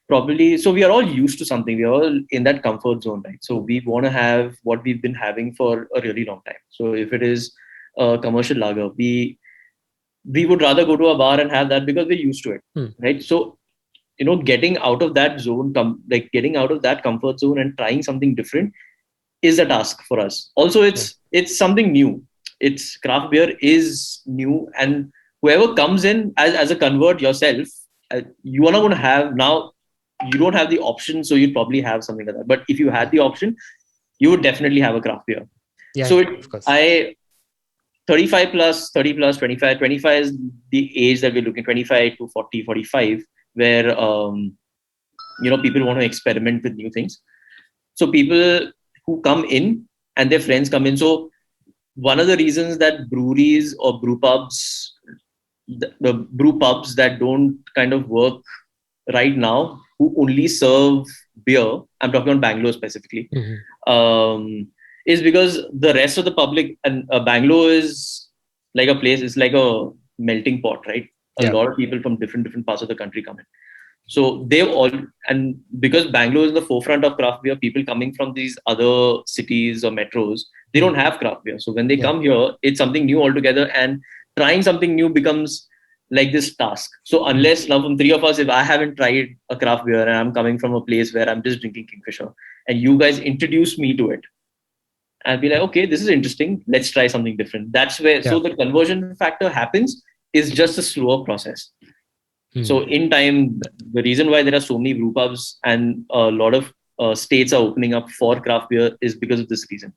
probably, so we are all used to something. We are all in that comfort zone, right? So we want to have what we've been having for a really long time. So if it is a commercial lager, we would rather go to a bar and have that because we're used to it, right? So getting out of that zone, getting out of that comfort zone and trying something different is a task for us. Also, it's something new. It's craft beer is new, and whoever comes in as a convert yourself, you are not going to have now. You don't have the option, so you'd probably have something like that. But if you had the option, you would definitely have a craft beer. Yeah, so of course. 35 plus, 30 plus, 25. 25 is the age that we're looking. 25 to 40, 45, where people want to experiment with new things. So people who come in and their friends come in. So one of the reasons that breweries or brewpubs, the brewpubs that don't kind of work right now, who only serve beer, I'm talking about Bangalore specifically, is because the rest of the public, and Bangalore is like a place, it's like a melting pot, right? A lot of people from different parts of the country come in. So they've all, and because Bangalore is in the forefront of craft beer, people coming from these other cities or metros, they don't have craft beer. So when they come here, it's something new altogether, and trying something new becomes like this task. So unless now from three of us, if I haven't tried a craft beer and I'm coming from a place where I'm just drinking Kingfisher, and you guys introduce me to it, I'll be like, okay, this is interesting. Let's try something different. That's where, so the conversion factor happens is just a slower process. So in time, the reason why there are so many brewpubs and a lot of states are opening up for craft beer is because of this reason.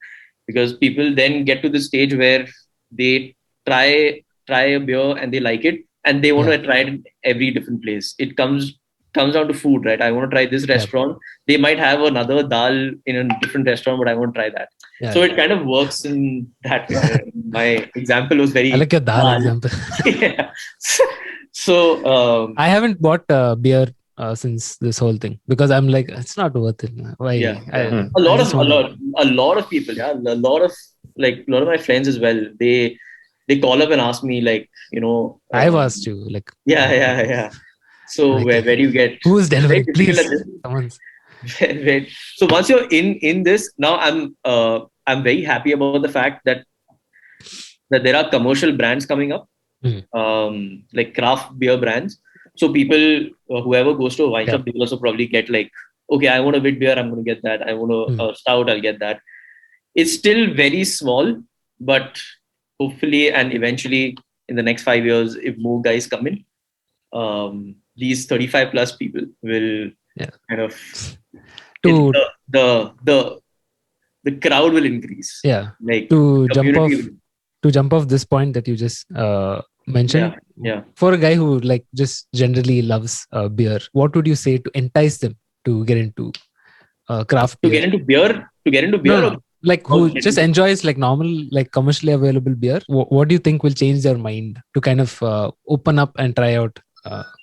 Because people then get to the stage where they try a beer and they like it, and they want to try it in every different place. It comes down to food, right? I want to try this restaurant. They might have another dal in a different restaurant, but I want to try that. So it kind of works in that way. My example was very. I like your dal example. Yeah. So I haven't bought beer since this whole thing because I'm like, it's not worth it. Why? A lot of people, a lot of my friends as well. They call up and ask me, like, I've asked you, like, So like, where do you get who's delivering? Please, someone's. So once you're in this, now I'm very happy about the fact that there are commercial brands coming up, like craft beer brands. So people, whoever goes to a wine shop, they will also probably get like, okay, I want a wheat beer, I'm going to get that. I want a stout, I'll get that. It's still very small, but hopefully and eventually in the next 5 years, if more guys come in, these 35 plus people will kind of the crowd will increase. Yeah. Like to jump off this point that you just mentioned. Yeah. For a guy who like just generally loves beer, what would you say to entice them to get into craft beer? To get into beer? No. Like who just enjoys like normal, like commercially available beer. What do you think will change their mind to kind of open up and try out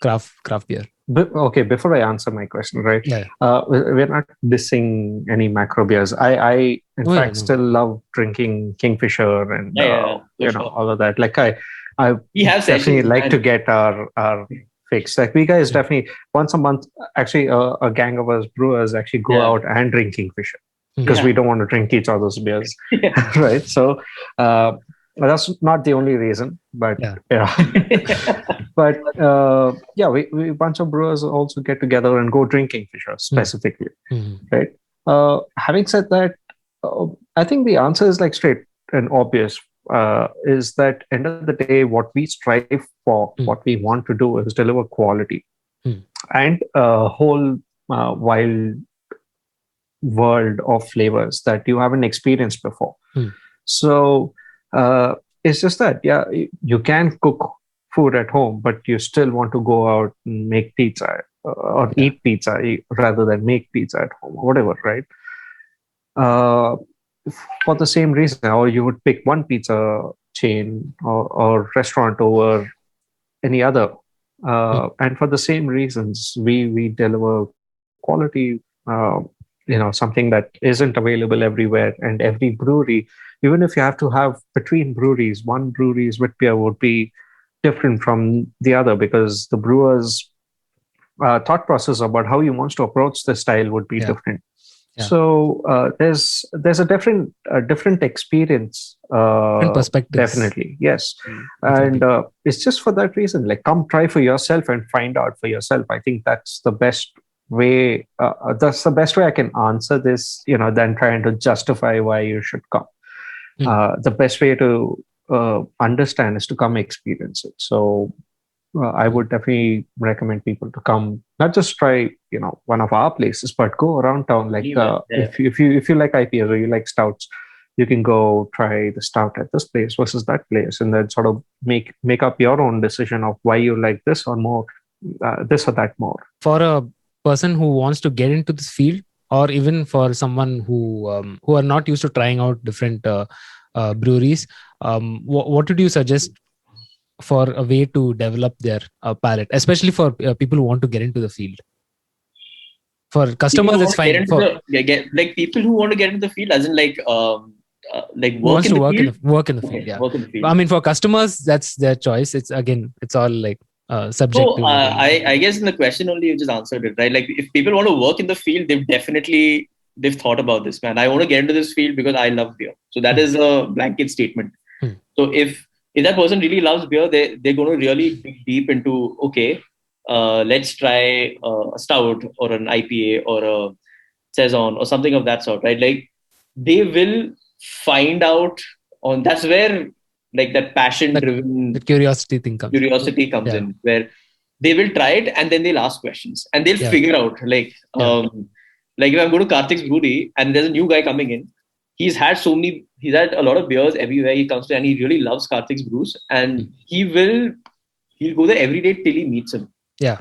craft beer? Okay, before I answer my question, right? We're not dissing any macro beers. I in fact still love drinking Kingfisher and all of that. Like I definitely like to get our fix. Like we guys definitely once a month, actually, a gang of us brewers actually go out and drink Kingfisher because we don't want to drink each other's beers, right? So that's not the only reason, but but we bunch of brewers also get together and go drink Kingfisher specifically, right? Having said that, I think the answer is like straight and obvious. Is that end of the day, what we strive for, what we want to do is deliver quality and a whole wild world of flavors that you haven't experienced before. So it's just that, you can cook food at home, but you still want to go out and make pizza or eat pizza rather than make pizza at home or whatever, right? For the same reason, or you would pick one pizza chain or restaurant over any other. And for the same reasons, we deliver quality, something that isn't available everywhere. And every brewery, even if you have to have between breweries, one brewery's wheat beer would be different from the other because the brewer's thought process about how he wants to approach the style would be different. So there's a different experience, different perspectives. Definitely, yes. And it's just for that reason, like come try for yourself and find out for yourself. I think that's the best way. That's the best way I can answer this, than trying to justify why you should come. The best way to understand is to come experience it. So I would definitely recommend people to come, not just try, one of our places, but go around town. Like if you like IPAs or you like stouts, you can go try the stout at this place versus that place, and then sort of make up your own decision of why you like this or more, this or that more. For a person who wants to get into this field, or even for someone who are not used to trying out different breweries, what would you suggest for a way to develop their palate, especially for people who want to get into the field? For customers, it's fine. Like people who want to get into the field, as in like work in the field. Work in the field. Yeah. Work in the field. I mean, for customers, that's their choice. It's all like subject So to. I guess in the question only you just answered it, right? Like if people want to work in the field, they've thought about this, man. I want to get into this field because I love beer. So that is a blanket statement. So if that person really loves beer, they're going to really dig deep into, okay, let's try a stout or an IPA or a saison or something of that sort, right? Like they will find out on that's where like that passion driven the curiosity thing comes. curiosity comes in, where they will try it and then they'll ask questions and they'll figure out like if I'm going to Karthik's brewery and there's a new guy coming in, he's had a lot of beers everywhere he comes to and he really loves Karthik's brews and he'll go there every day till he meets him. Yeah.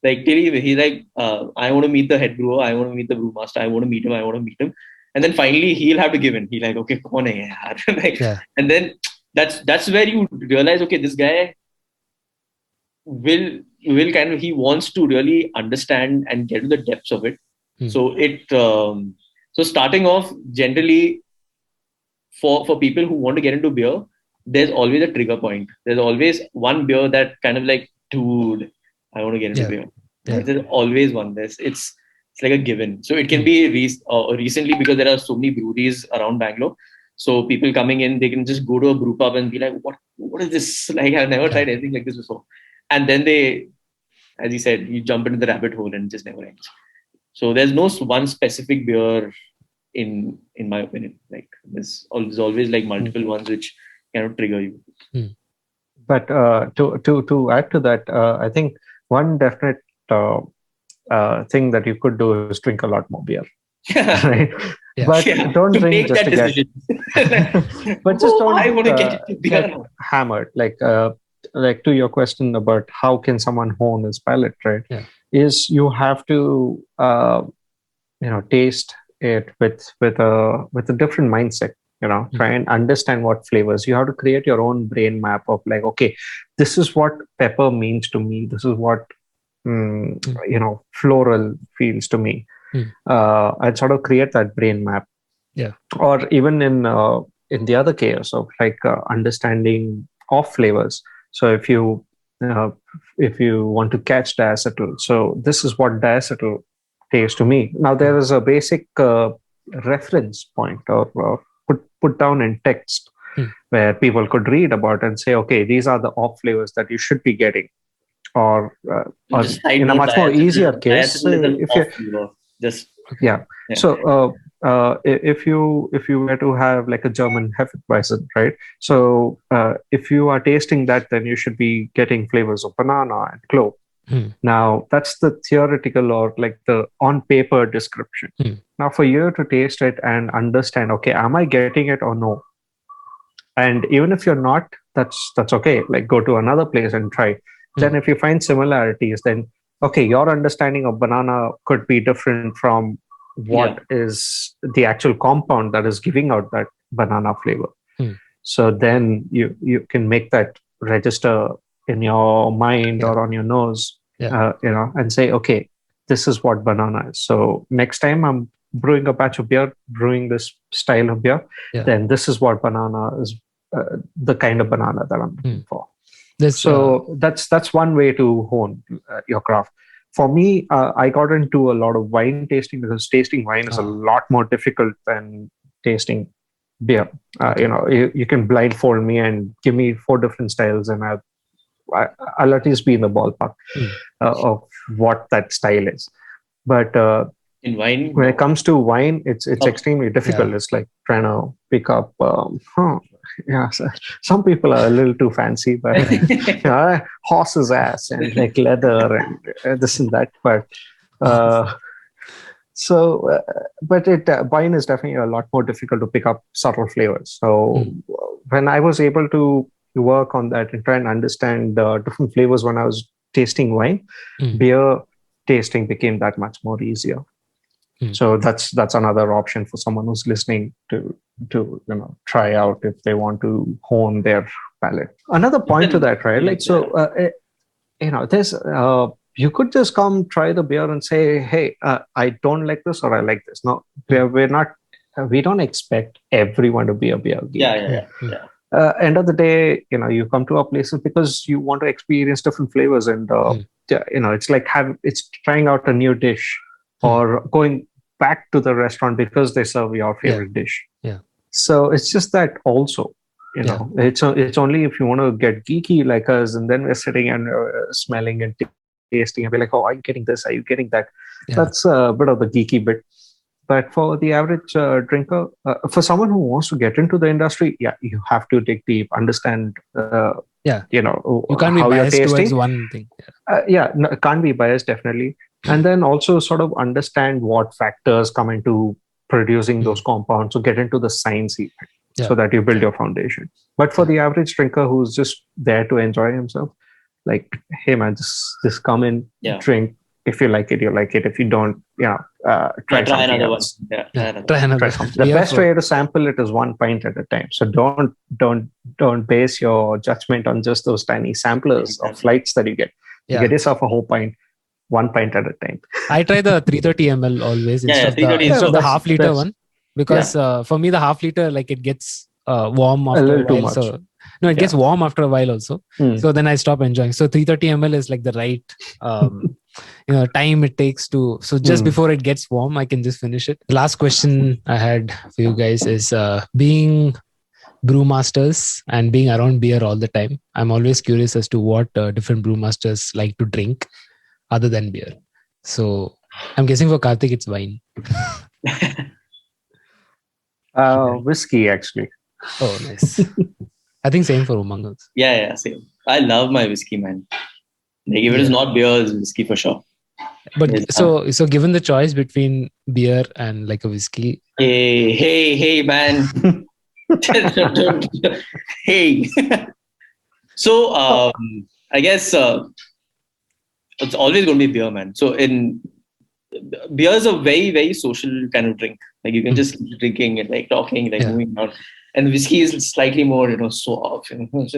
Like he's like, I want to meet the head brewer, I want to meet the brewmaster, I want to meet him. And then finally he'll have to give in. He's like, okay, kaun hai yaar? Like, and then that's where you realize, okay, this guy will kind of, he wants to really understand and get to the depths of it. So so starting off generally for people who want to get into beer, there's always a trigger point. There's always one beer that kind of like, dude, I want to get into beer. There's always one. It's like a given. So it can be recently because there are so many breweries around Bangalore. So people coming in, they can just go to a brewpub and be like, what is this? Like I've never tried anything like this before. And then they, as you said, you jump into the rabbit hole and it just never ends. So there's no one specific beer in my opinion. Like there's always like multiple ones which kind of trigger you. But to add to that, I think one definite thing that you could do is drink a lot more beer. Right? But don't drink just to get. But just don't get hammered. Like to your question about how can someone hone his palate, right? Is you have to taste it with a different mindset. Try and understand what flavors. You have to create your own brain map of like, okay, this is what pepper means to me. This is what floral feels to me. And sort of create that brain map. Or even in the other case of like understanding of flavors. So if you want to catch diacetyl, so this is what diacetyl tastes to me. Now there is a basic reference point or put down in text where people could read about and say, okay, these are the off flavors that you should be getting. Or in a much more easier case, if you so if you were to have like a German Hefeweizen, right? So if you are tasting that, then you should be getting flavors of banana and clove. Now that's the theoretical or like the on paper description. Now for you to taste it and understand, okay, am I getting it or no? And even if you're not, that's okay. Like go to another place and try. Then if you find similarities, then okay, your understanding of banana could be different from what is the actual compound that is giving out that banana flavor. So then you can make that register in your mind or on your nose, and say, okay, this is what banana is. So next time I'm brewing a batch of beer, brewing this style of beer, then this is what banana is, the kind of banana that I'm looking for. So that's one way to hone your craft. For me, I got into a lot of wine tasting because tasting wine is a lot more difficult than tasting beer. You can blindfold me and give me 4 different styles and I'll at least be in the ballpark of what that style is. But in wine, when it comes to wine, it's extremely difficult. It's like trying to pick up. So some people are a little too fancy, but horse's ass and like leather and this and that. But wine is definitely a lot more difficult to pick up subtle flavors. So when I was able to work on that and try and understand different flavors when I was tasting wine, beer tasting became that much more easier. So that's another option for someone who's listening to try out if they want to hone their palate. Another point to that, right? Like there's you could just come try the beer and say, hey, I don't like this or I like this. No, we don't expect everyone to be a beer geek. end of the day, you come to our places because you want to experience different flavors, and it's like it's trying out a new dish, or going back to the restaurant because they serve your favorite dish. Yeah. So it's just that also, it's only if you want to get geeky like us, and then we're sitting and smelling and tasting and be like, oh, are you getting this? Are you getting that? Yeah. That's a bit of the geeky bit. But for the average drinker, for someone who wants to get into the industry, you have to dig deep, understand, you can't be how you're biased tasting. towards one thing. Can't be biased, definitely. And then also sort of understand what factors come into producing those compounds, so get into the science so that you build your foundation. But for the average drinker who's just there to enjoy himself, like, hey man, just come in, drink. If you like it, you like it. If you don't, try something another else. one. Try another. The best way to sample it is 1 pint at a time. So don't base your judgment on just those tiny samplers of flights that you get. You get yourself a whole pint, 1 pint at a time. I try the 330 ml always instead of the half liter one, because for me the half liter, like, it gets warm after a little while. too much. So it gets warm after a while also. So then I stop enjoying. So 330 ml is like the right time it takes to. So just before it gets warm, I can just finish it. The last question I had for you guys is, being brewmasters and being around beer all the time, I'm always curious as to what different brewmasters like to drink other than beer. So I'm guessing for Karthik it's wine. Whiskey, actually. Oh, nice. I think same for Umang also. Yeah, same. I love my whiskey, man. Like, if it is not beer, it's whiskey for sure. But so given the choice between beer and like a whiskey. Hey, man. Hey. So I guess it's always going to be beer, man. So beer is a very, very social kind of drink. Like, you can just keep drinking and like talking, like moving around. And whiskey is slightly more, soft. But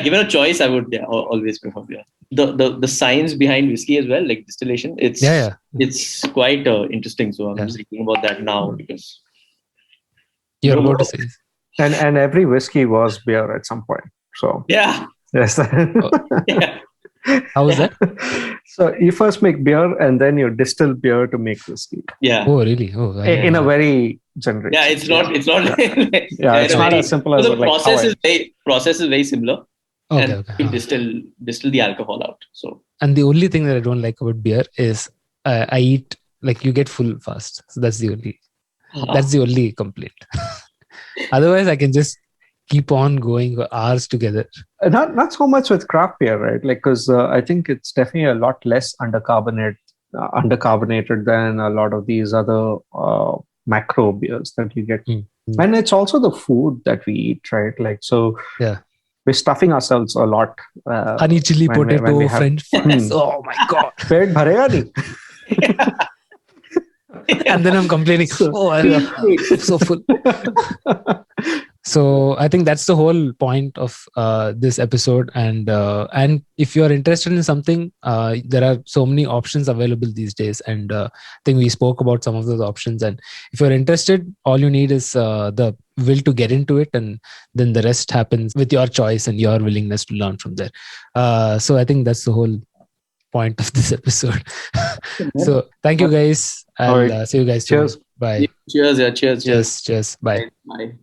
given a choice, I would always prefer beer. The science behind whiskey as well, like distillation, it's quite interesting. So I'm just thinking about that now, because you're about to say. And every whiskey was beer at some point. So yes. How was that? So you first make beer and then you distill beer to make whiskey. Yeah. Oh, really? Oh, in a very generic. Yeah, it's not. It's not. It's not as simple as the process is very similar. Okay. You distill the alcohol out. So. And the only thing that I don't like about beer is I eat, like, you get full fast. So that's the only complaint. Otherwise, I can just keep on going for hours together. Not so much with craft beer, right? Like, because I think it's definitely a lot less undercarbonated than a lot of these other macro beers that you get. And it's also the food that we eat, right? Like, so we're stuffing ourselves a lot. Honey chili potato, French fries. Oh my god! Pet bharega nahi. And then I'm complaining. I'm so full. So I think that's the whole point of this episode. And if you're interested in something, there are so many options available these days. And I think we spoke about some of those options. And if you're interested, all you need is the will to get into it, and then the rest happens with your choice and your willingness to learn from there. So I think that's the whole point of this episode. So thank you guys. I'll see you guys soon. Cheers. Bye. Cheers. Cheers. Bye. Bye.